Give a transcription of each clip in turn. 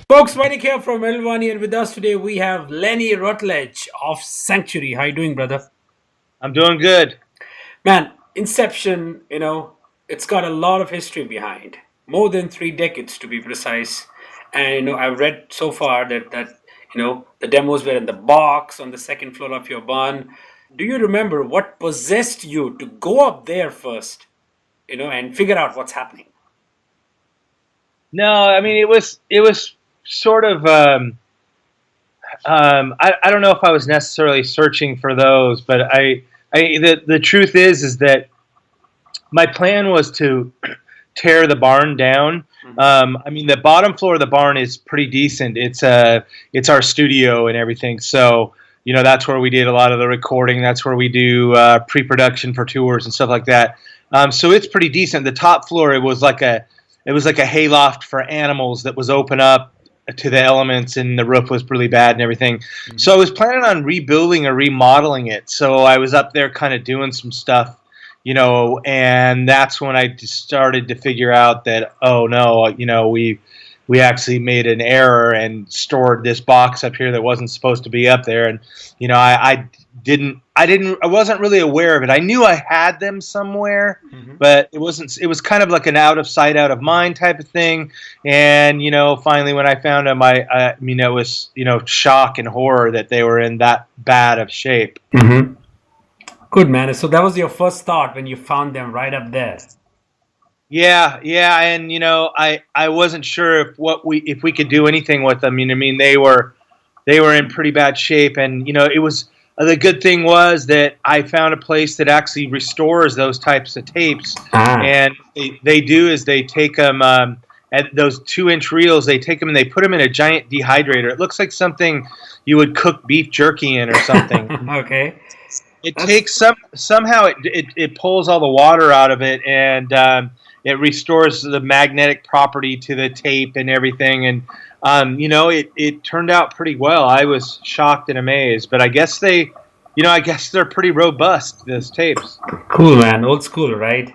Folks, Wani here from Wani, and with us today we have Lenny Rutledge of Sanctuary. How you doing, brother? I'm doing good. Man, Inception, it's got a lot of history behind. More than 3 decades to be precise. And I've read so far that the demos were in the box on the second floor of your barn. Do you remember what possessed you to go up there first, and figure out what's happening? No, I mean it was sort of I don't know if I was necessarily searching for those, but the truth is that my plan was to tear the barn down. I mean the bottom floor of the barn is pretty decent. It's our studio and everything. So that's where we did a lot of the recording. That's where we do pre-production for tours and stuff like that. So it's pretty decent. The top floor it was like a hayloft for animals that was open up to the elements, and the roof was really bad and everything. So I was planning on rebuilding or remodeling it. So I was up there kind of doing some stuff, and that's when I just started to figure out that, oh no, we actually made an error and stored this box up here that wasn't supposed to be up there. And I wasn't really aware of it. I knew I had them somewhere, but it was kind of like an out of sight, out of mind type of thing. And finally when I found them, I mean it was shock and horror that they were in that bad of shape. Mm-hmm. Good, man. So that was your first thought when you found them right up there. Yeah, and I wasn't sure if we could do anything with them. I mean they were in pretty bad shape, and it was the good thing was that I found a place that actually restores those types of tapes, and they do is they take them at those 2-inch reels. They take them and they put them in a giant dehydrator. It looks like something you would cook beef jerky in or something. Okay. It takes somehow it pulls all the water out of it, and it restores the magnetic property to the tape and everything. And it turned out pretty well. I was shocked and amazed, but I guess I guess they're pretty robust, those tapes. Cool, man. Old school, right?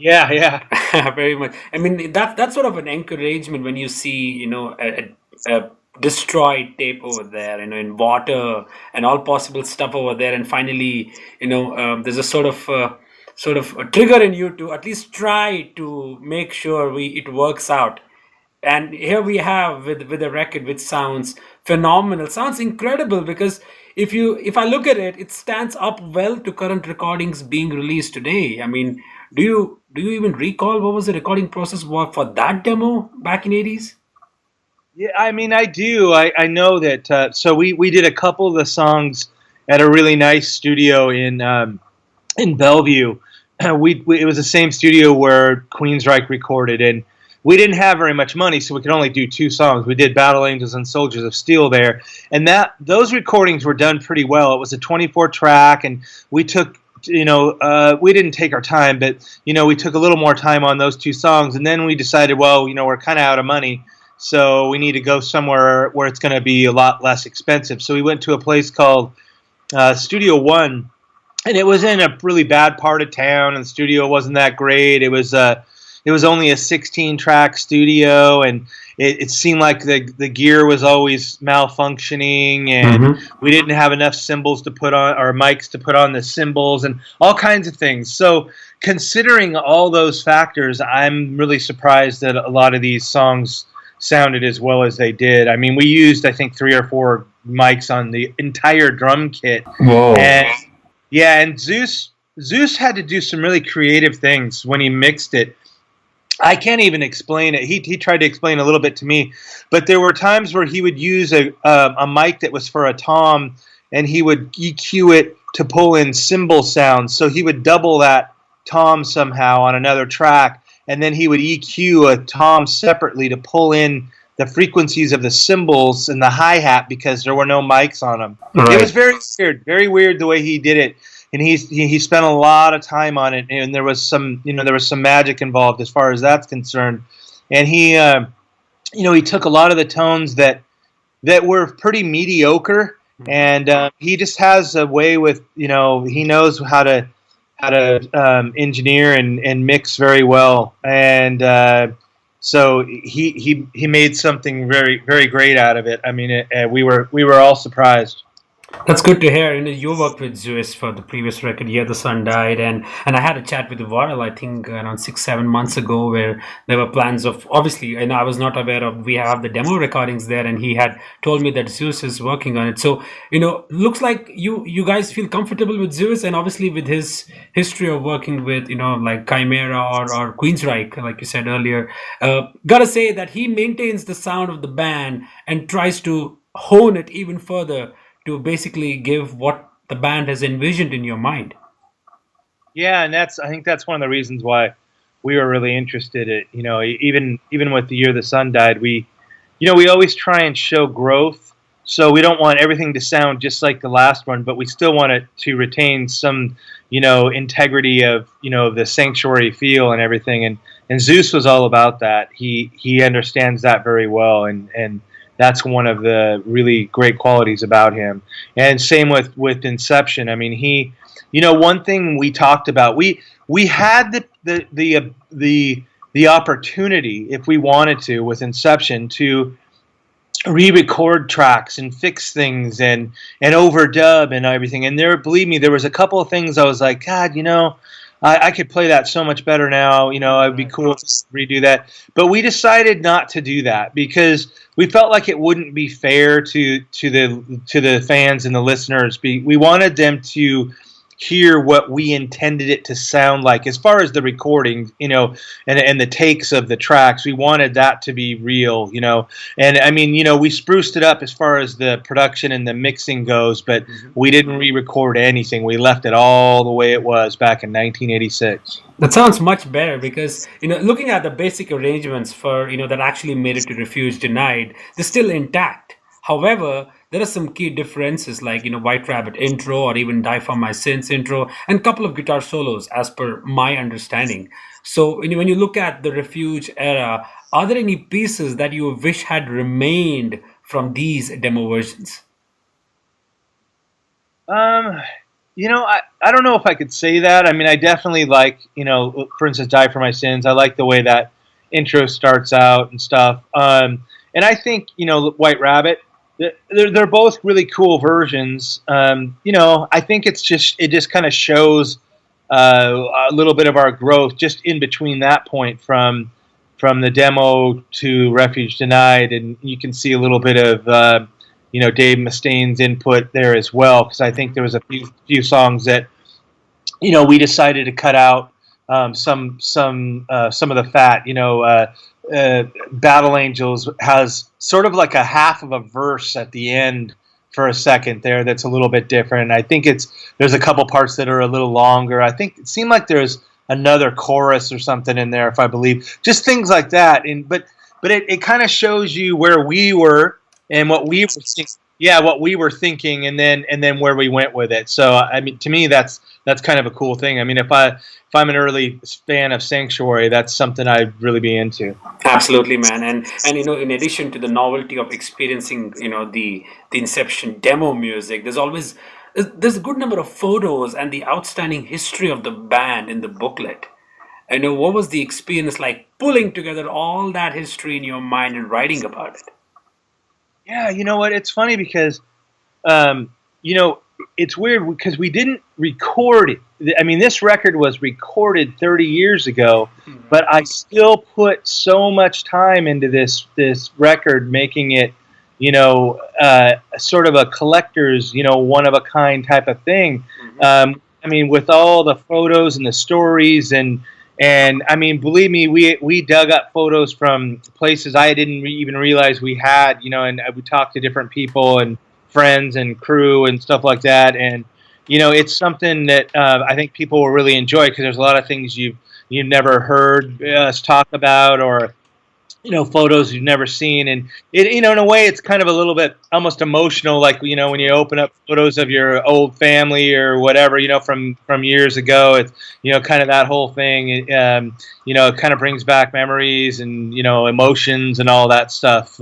Yeah. Very much. I mean, that's sort of an encouragement when you see, a destroyed tape over there, in water and all possible stuff over there, and finally, there's a sort of a trigger in you to at least try to make sure it works out. And here we have with a record which sounds phenomenal, sounds incredible, because if I look at it, it stands up well to current recordings being released today. I mean, do you even recall what was the recording process for that demo back in 80s? Yeah, I mean, I do. I know that. So we did a couple of the songs at a really nice studio in Bellevue. It was the same studio where Queensryche recorded, and we didn't have very much money, so we could only do 2 songs. We did Battle Angels and Soldiers of Steel there, and those recordings were done pretty well. It was a 24 track, and we took. We didn't take our time, but we took a little more time on those 2 songs, and then we decided, well, we're kind of out of money, so we need to go somewhere where it's going to be a lot less expensive. So we went to a place called Studio One, and it was in a really bad part of town, and the studio wasn't that great. It was only a 16-track studio, and it seemed like the gear was always malfunctioning, and we didn't have enough cymbals to put on, or mics to put on the cymbals, and all kinds of things. So considering all those factors, I'm really surprised that a lot of these songs sounded as well as they did. I mean, we used, I think, 3 or 4 mics on the entire drum kit. Whoa. And Zeus had to do some really creative things when he mixed it. I can't even explain it. He tried to explain a little bit to me, but there were times where he would use a mic that was for a tom, and he would EQ it to pull in cymbal sounds. So he would double that tom somehow on another track, and then he would EQ a tom separately to pull in the frequencies of the cymbals and the hi-hat because there were no mics on them. Right. It was very weird the way he did it. And he spent a lot of time on it, and there was some magic involved as far as that's concerned. And he took a lot of the tones that were pretty mediocre, and he just has a way with he knows how to engineer and mix very well. And So he made something very very great out of it. I mean, we were all surprised. That's good to hear. You worked with Zeus for the previous record, "Year the Sun Died," and I had a chat with Varel, I think around 6 7 months ago, where there were plans of, obviously, and I was not aware of. We have the demo recordings there, and he had told me that Zeus is working on it. So looks like you guys feel comfortable with Zeus, and obviously with his history of working with like Chimera or Queensryche, like you said earlier. Gotta say that he maintains the sound of the band and tries to hone it even further to basically give what the band has envisioned in your mind. Yeah, and I think that's one of the reasons why we were really interested. Even with the year the sun died, we always try and show growth. So we don't want everything to sound just like the last one, but we still want it to retain some, integrity of, the sanctuary feel and everything. And Zeus was all about that. He understands that very well, and that's one of the really great qualities about him. And same with Inception. I mean, one thing we talked about, we had the opportunity, if we wanted to, with Inception, to re-record tracks and fix things and overdub and everything. And believe me, there was a couple of things I was like, God, I could play that so much better now. It'd be cool to redo that. But we decided not to do that because we felt like it wouldn't be fair to the fans and the listeners. We wanted them to hear what we intended it to sound like as far as the recording, and the takes of the tracks. We wanted that to be real, and I mean, we spruced it up as far as the production and the mixing goes, but we didn't re-record anything. We left it all the way it was back in 1986. That sounds much better because, looking at the basic arrangements for, that actually made it to Refuge Denied, they're still intact. However, there are some key differences like, White Rabbit intro or even Die For My Sins intro and a couple of guitar solos as per my understanding. So when you look at the Refuge era, are there any pieces that you wish had remained from these demo versions? I don't know if I could say that. I mean, I definitely like, for instance, Die For My Sins. I like the way that intro starts out and stuff. And I think, White Rabbit, they're both really cool versions. I think it just kind of shows a little bit of our growth just in between that point from the demo to Refuge Denied, and you can see a little bit of Dave Mustaine's input there as well, because I think there was a few songs that we decided to cut out some of the fat. Battle Angels has sort of like a half of a verse at the end for a second there that's a little bit different. I think there's a couple parts that are a little longer. I think it seemed like there's another chorus or something in there, if I believe. Just things like that. But it kind of shows you where we were and what we were thinking, and then where we went with it. So I mean, to me, that's kind of a cool thing. I mean, if I'm an early fan of Sanctuary, that's something I'd really be into. Absolutely, man. And in addition to the novelty of experiencing, the Inception demo music, there's a good number of photos and the outstanding history of the band in the booklet. What was the experience like pulling together all that history in your mind and writing about it? Yeah, you know what? It's funny because, it's weird because we didn't record it. I mean, this record was recorded 30 years ago, but I still put so much time into this record, making it, sort of a collector's, one of a kind type of thing. I mean, with all the photos and the stories and I mean, believe me, we dug up photos from places I didn't even realize we had, and we talked to different people and friends and crew and stuff like that. And, it's something that I think people will really enjoy because there's a lot of things you've never heard us talk about, or photos you've never seen, and it, in a way, it's kind of a little bit almost emotional, like when you open up photos of your old family or whatever, from years ago. It's kind of that whole thing. It kind of brings back memories and emotions and all that stuff.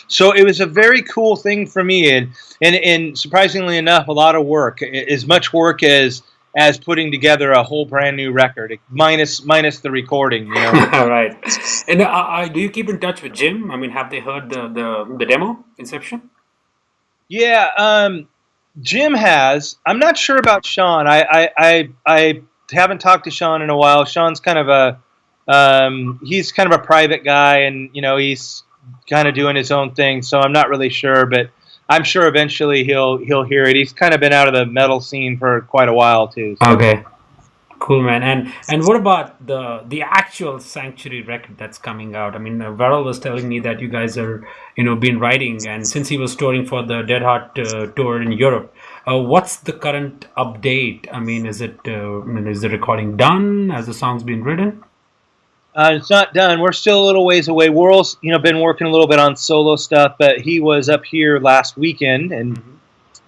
So it was a very cool thing for me, and surprisingly enough, a lot of work, as much work as as putting together a whole brand new record, minus the recording. Right. And do you keep in touch with Jim? I mean, have they heard the demo, Inception? Yeah, Jim has. I'm not sure about Sean. I haven't talked to Sean in a while. Sean's kind of he's kind of a private guy, and he's kind of doing his own thing. So I'm not really sure, but I'm sure eventually he'll hear it. He's kind of been out of the metal scene for quite a while too. So. Okay. Cool, man. And what about the actual Sanctuary record that's coming out? I mean, Varel was telling me that you guys are been writing, and since he was touring for the Dead Heart tour in Europe, what's the current update? I mean, is the recording done? Has the songs been written? It's not done. We're still a little ways away. Worrell's been working a little bit on solo stuff, but he was up here last weekend, and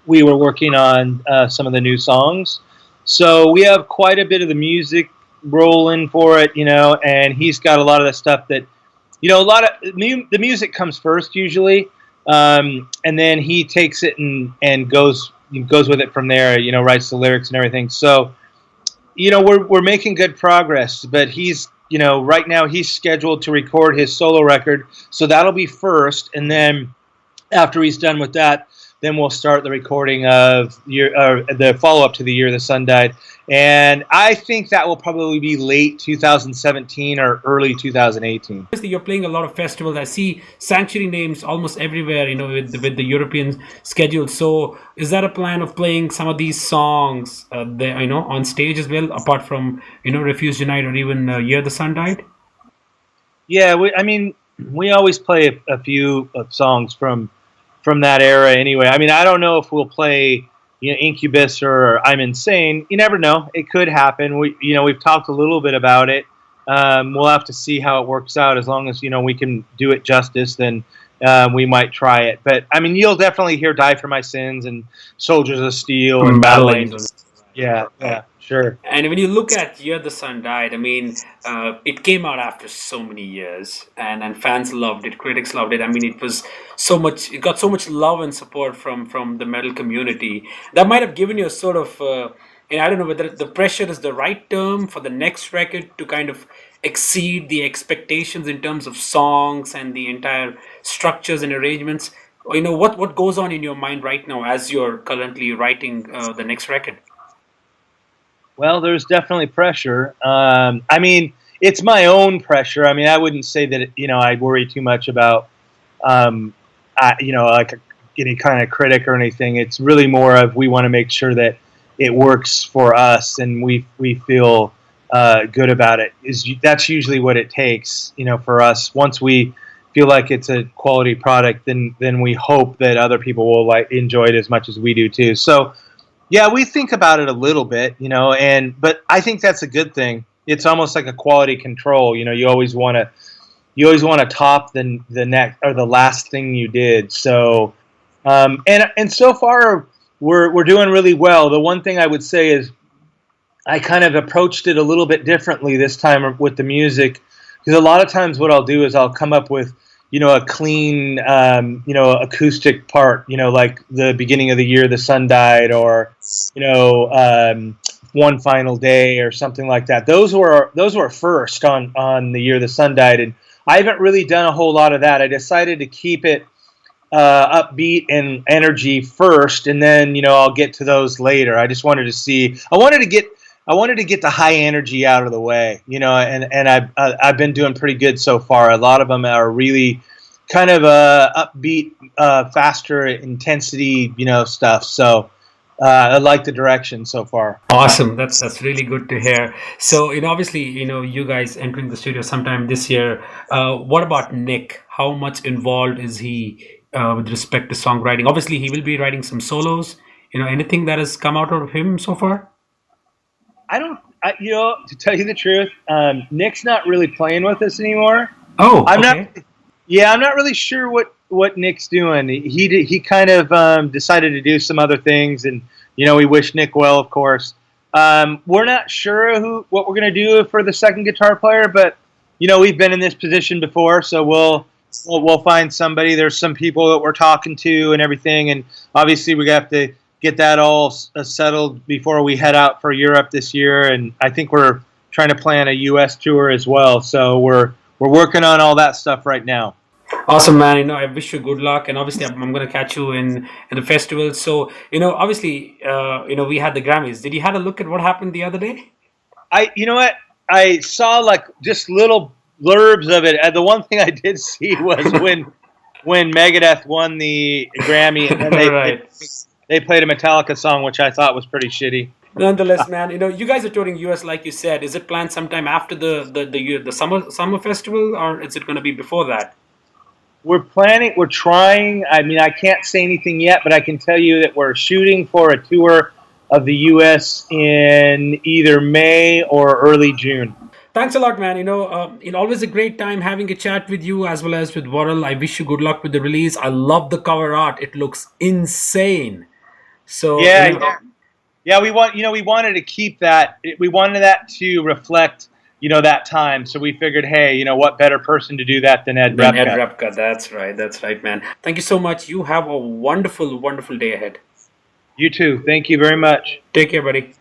we were working on some of the new songs. So we have quite a bit of the music rolling for it, and he's got a lot of the stuff that, a lot of the music comes first usually, and then he takes it and goes with it from there. Writes the lyrics and everything. So, we're making good progress, but he's right now he's scheduled to record his solo record, so that'll be first, and then after he's done with that, then we'll start the recording of the follow-up to The Year the Sun Died. And I think that will probably be late 2017 or early 2018. Obviously, you're playing a lot of festivals. I see Sanctuary names almost everywhere, with the European schedule. So is that a plan of playing some of these songs on stage as well, apart from, Refuse Unite or even Year the Sun Died? Yeah, we always play a few songs from that era anyway. I mean, I don't know if we'll play Incubus or I'm Insane. You never know. It could happen. We've talked a little bit about it. We'll have to see how it works out. As long as we can do it justice, then we might try it. But I mean, you'll definitely hear Die for My Sins and Soldiers of Steel and Battle Angels. Yeah, sure. And when you look at Year the Sun Died, I mean, it came out after so many years, and fans loved it, critics loved it. I mean, it got so much love and support from the metal community. That might have given you a sort of, I don't know whether the pressure is the right term for the next record to kind of exceed the expectations in terms of songs and the entire structures and arrangements. What goes on in your mind right now as you're currently writing the next record? Well, there's definitely pressure. I mean, it's my own pressure. I mean, I wouldn't say that I worry too much about like any kind of critic or anything. It's really more of we want to make sure that it works for us and we feel good about it. That's usually what it takes, for us. Once we feel like it's a quality product, then we hope that other people will enjoy it as much as we do too. So. Yeah, we think about it a little bit, but I think that's a good thing. It's almost like a quality control. You always want to top the next or the last thing you did. So, and so far we're doing really well. The one thing I would say is I kind of approached it a little bit differently this time with the music, because a lot of times what I'll do is I'll come up with a clean, acoustic part, like the beginning of the Year the Sun Died, or, One Final Day, or something like that. Those were first on the Year the Sun Died, and I haven't really done a whole lot of that. I decided to keep it upbeat and energy first, and then I'll get to those later. I just wanted to see. I wanted to get the high energy out of the way, and I've been doing pretty good so far. A lot of them are really kind of upbeat, faster intensity, stuff. So I like the direction so far. Awesome. That's really good to hear. So, obviously, you guys entering the studio sometime this year. What about Nick? How much involved is he with respect to songwriting? Obviously, he will be writing some solos. Anything that has come out of him so far? To tell you the truth, Nick's not really playing with us anymore. Oh, okay. I'm not really sure what Nick's doing. He kind of decided to do some other things, and we wish Nick well, of course. We're not sure what we're gonna do for the second guitar player, but we've been in this position before, so we'll find somebody. There's some people that we're talking to and everything, and obviously we have to get that all settled before we head out for Europe this year, and I think we're trying to plan a U.S. tour as well. So we're working on all that stuff right now. Awesome, man. I wish you good luck, and obviously, I'm going to catch you in the festival. So, obviously, we had the Grammys. Did you had a look at what happened the other day? You know what? I saw like just little blurbs of it. And the one thing I did see was when Megadeth won the Grammy, and then Right. they played a Metallica song, which I thought was pretty shitty. Nonetheless, man, you guys are touring US, like you said. Is it planned sometime after the summer festival, or is it going to be before that? We're planning. We're trying. I mean, I can't say anything yet, but I can tell you that we're shooting for a tour of the U.S. in either May or early June. Thanks a lot, man. It's always a great time having a chat with you as well as with Warrell. I wish you good luck with the release. I love the cover art. It looks insane. So, Yeah. We wanted to keep that. We wanted that to reflect, that time. So we figured, hey, what better person to do that than Ed then Ed Repka? Repka. That's right, man. Thank you so much. You have a wonderful, wonderful day ahead. You too. Thank you very much. Take care, buddy.